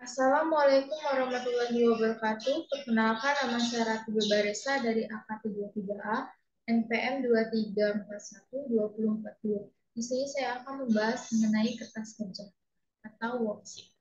Assalamualaikum warahmatullahi wabarakatuh. Perkenalkan, nama saya Ratu Bebaresa dari AK33A, NPM 23412042. Di sini saya akan membahas mengenai kertas kerja atau worksheet.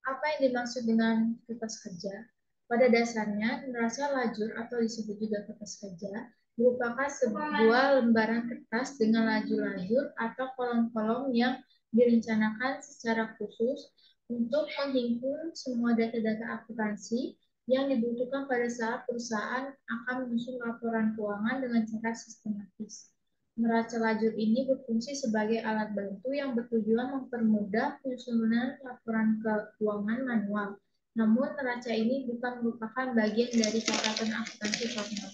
Apa yang dimaksud dengan kertas kerja? Pada dasarnya, neraca lajur atau disebut juga kertas kerja merupakan sebuah lembaran kertas dengan lajur-lajur atau kolom-kolom yang direncanakan secara khusus untuk menghimpun semua data-data akuntansi yang dibutuhkan pada saat perusahaan akan menyusun laporan keuangan dengan cara sistematis. Neraca lajur ini berfungsi sebagai alat bantu yang bertujuan mempermudah penyusunan laporan keuangan manual. Namun, neraca ini bukan merupakan bagian dari catatan akuntansi formal.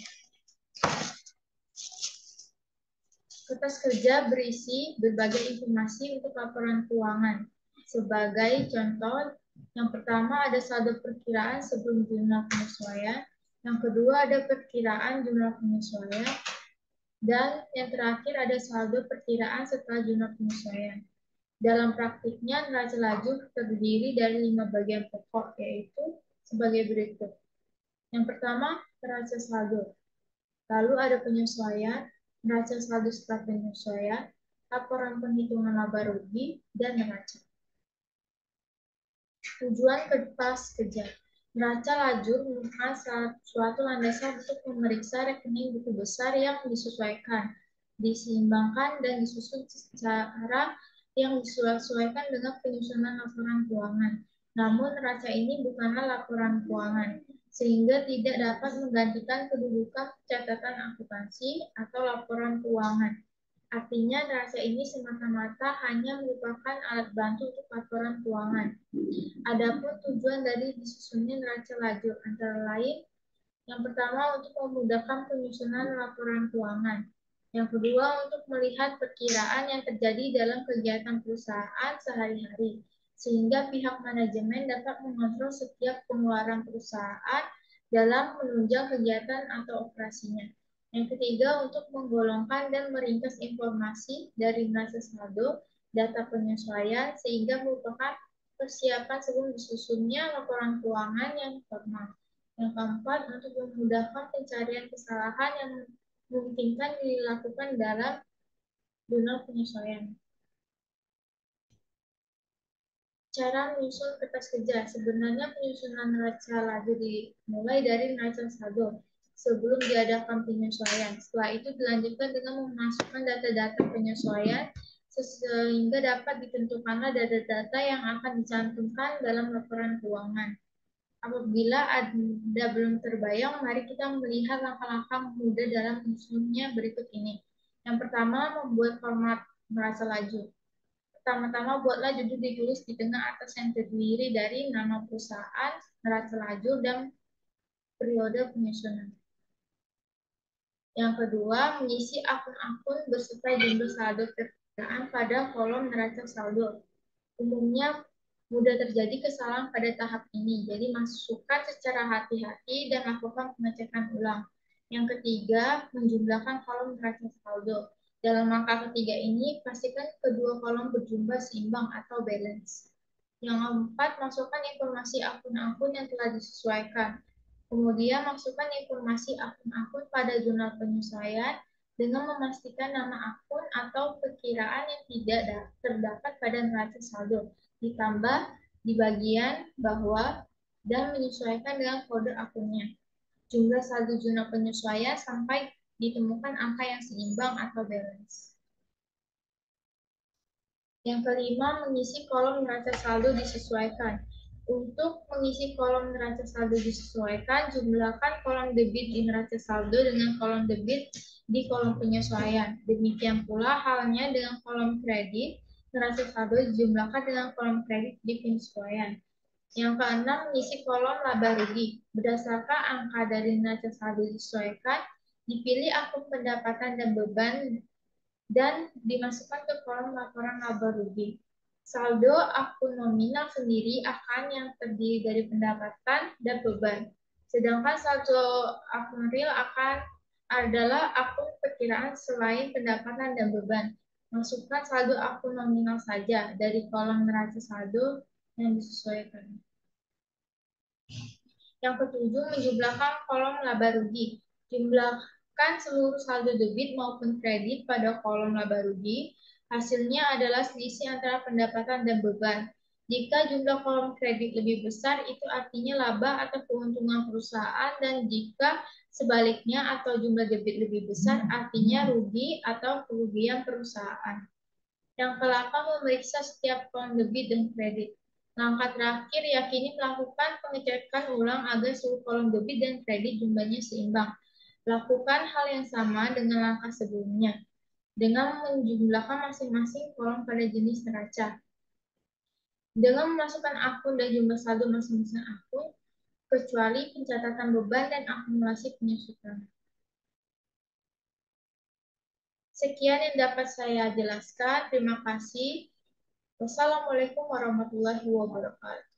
Kertas kerja berisi berbagai informasi untuk laporan keuangan. Sebagai contoh, yang pertama ada saldo perkiraan sebelum jumlah penyesuaian, yang kedua ada perkiraan jumlah penyesuaian, dan yang terakhir ada saldo perkiraan setelah jumlah penyesuaian. Dalam praktiknya, neraca lajur terdiri dari 5 bagian pokok, yaitu sebagai berikut. Yang pertama, neraca saldo. Lalu ada penyesuaian, neraca saldo setelah penyesuaian, laporan penghitungan laba rugi, dan neraca. Tujuan kertas kerja. Neraca lajur merupakan suatu landasan untuk memeriksa rekening buku besar yang disesuaikan, diseimbangkan, dan disusun secara yang disesuaikan dengan penyusunan laporan keuangan. Namun, neraca ini bukanlah laporan keuangan, sehingga tidak dapat menggantikan kedudukan catatan akuntansi atau laporan keuangan. Artinya, neraca ini semata-mata hanya merupakan alat bantu untuk laporan keuangan. Adapun tujuan dari disusunnya neraca lajur antara lain, yang pertama untuk memudahkan penyusunan laporan keuangan. Yang kedua untuk melihat perkiraan yang terjadi dalam kegiatan perusahaan sehari-hari, sehingga pihak manajemen dapat mengontrol setiap pengeluaran perusahaan dalam menunjang kegiatan atau operasinya. Yang ketiga untuk menggolongkan dan meringkas informasi dari neraca saldo, data penyesuaian, sehingga merupakan persiapan sebelum disusunnya laporan keuangan yang formal. Yang keempat, untuk memudahkan pencarian kesalahan yang memungkinkan dilakukan dalam jurnal penyesuaian. Cara menyusun kertas kerja. Sebenarnya penyusunan neraca lajur dimulai dari neraca saldo sebelum diadakan penyesuaian. Setelah itu dilanjutkan dengan memasukkan data-data penyesuaian sehingga dapat ditentukanlah data-data yang akan dicantumkan dalam laporan keuangan. Apabila Anda belum terbayang, mari kita melihat langkah-langkah mudah dalam menyusunnya berikut ini. Yang pertama, membuat format neraca lajur. Pertama-tama, buatlah judul ditulis di tengah atas yang terdiri dari nama perusahaan, neraca lajur, dan periode penyusunan. Yang kedua, mengisi akun-akun beserta jumlah saldo perkiraan pada kolom neraca saldo. Umumnya mudah terjadi kesalahan pada tahap ini, jadi masukkan secara hati-hati dan lakukan pengecekan ulang. Yang ketiga, menjumlahkan kolom neraca saldo. Dalam langkah ketiga ini, pastikan kedua kolom berjumlah seimbang atau balance. Yang keempat, masukkan informasi akun-akun yang telah disesuaikan. Kemudian, masukkan informasi akun-akun pada jurnal penyesuaian dengan memastikan nama akun atau perkiraan yang tidak terdapat pada neraca saldo, ditambah di bagian bawah dan menyesuaikan dengan kode akunnya. Jumlah saldo jurnal penyesuaian sampai ditemukan angka yang seimbang atau balance. Yang kelima, mengisi kolom neraca saldo disesuaikan. Untuk mengisi kolom neraca saldo disesuaikan, jumlahkan kolom debit di neraca saldo dengan kolom debit di kolom penyesuaian. Demikian pula halnya dengan kolom kredit, neraca saldo dijumlahkan dengan kolom kredit di penyesuaian. Yang keenam, mengisi kolom laba rugi. Berdasarkan angka dari neraca saldo disesuaikan, dipilih akun pendapatan dan beban dan dimasukkan ke kolom laporan laba rugi. Saldo akun nominal sendiri akan yang terdiri dari pendapatan dan beban. Sedangkan saldo akun real adalah akun perkiraan selain pendapatan dan beban. Masukkan saldo akun nominal saja dari kolom neraca saldo yang disesuaikan. Yang ketujuh, menjumlahkan kolom laba rugi. Jumlahkan seluruh saldo debit maupun kredit pada kolom laba rugi. Hasilnya adalah selisih antara pendapatan dan beban. Jika jumlah kolom kredit lebih besar, itu artinya laba atau keuntungan perusahaan, dan jika sebaliknya atau jumlah debit lebih besar, artinya rugi atau kerugian perusahaan. Yang ke-8, memeriksa setiap kolom debit dan kredit. Langkah terakhir, yakini melakukan pengecekan ulang agar seluruh kolom debit dan kredit jumlahnya seimbang. Lakukan hal yang sama dengan langkah sebelumnya, dengan menjumlahkan masing-masing kolom pada jenis neraca. Dengan memasukkan akun dan jumlah saldo masing-masing akun, kecuali pencatatan beban dan akumulasi penyusutan. Sekian yang dapat saya jelaskan. Terima kasih. Wassalamualaikum warahmatullahi wabarakatuh.